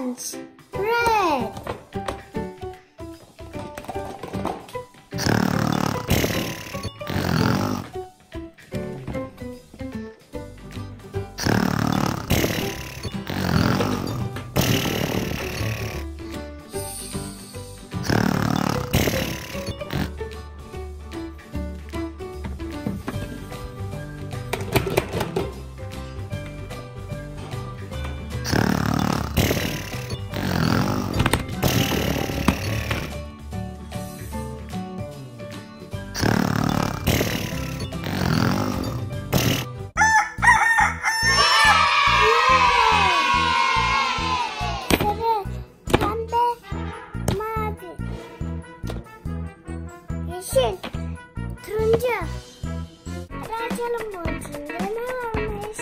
orange, red. Yeşil, turuncu. Hadi açalım bu içinde ne varmış?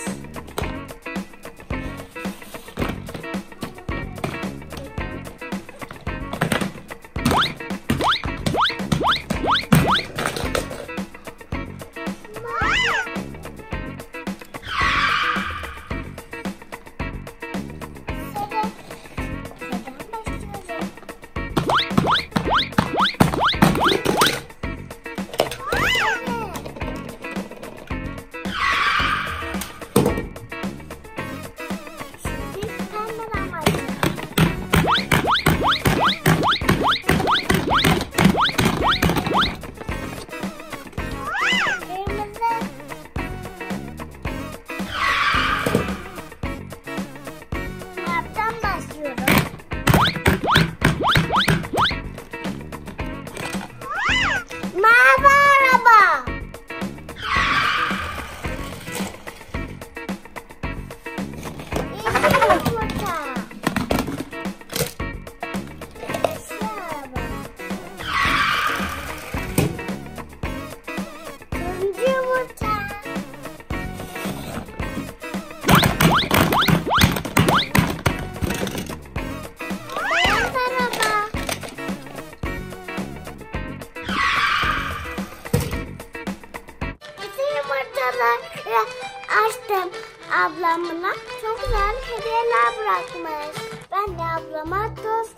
Açtım. Ablam bana çok güzel hediyeler bırakmış. Ben de ablama toz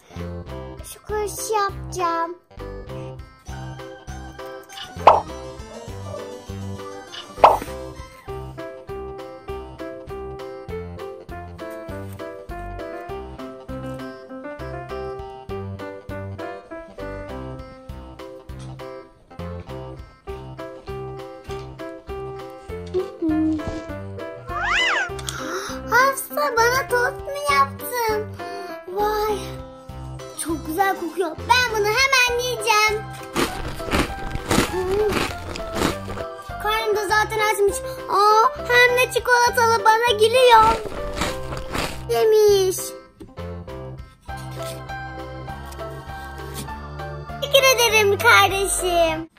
kuş yapacağım. Hafsa bana tost mu yaptın? Vay, çok güzel kokuyor. Ben bunu hemen yiyeceğim. Karnım da zaten açmış. Hem de çikolatalı bana geliyor. Yemiş. Teşekkür ederim kardeşim.